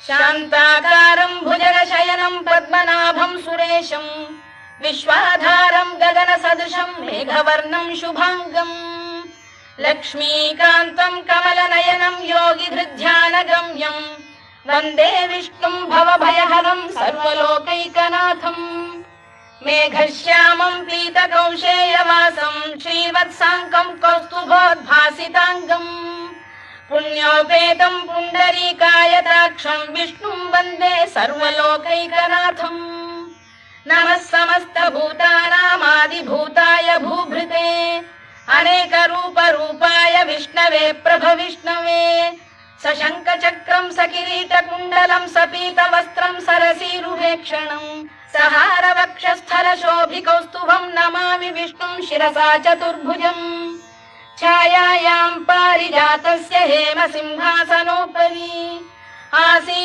శాంతాకారం భుజగశయనం పద్మనాభం సురేశం విశ్వాధారం గగన సదృశం మేఘవర్ణం శుభాంగం లక్ష్మీకాంతం కమలనయనం యోగిధృధ్యానగమ్యం వందే విష్ణుం భవభయహరం సర్వలోకైకనాథం మేఘశ్యామం పీతకౌశేయవాసం శ్రీవత్సాంకం కౌస్తుభోద్భాసితాంగం పుణ్యోపేతం పుండరీకాయతాక్షం విష్ణుం వందే సర్వలోకైకనాథం నమః సమస్తభూతానామాదిభూతాయ భూభృతే అనేక రూపాయ విష్ణవే ప్రభవిష్ణవే సశంఖ చక్రం సకిరీటకుండలం సపీతవస్త్రం సరసీరుహేక్షణం సహార వక్షస్థల శోభికౌస్తుభం నమామి విష్ణుం శిరసా చతుర్భుజం ఛాయాయాం పారిజాతస్య హేమ సింహాసనోపరి ఆసీ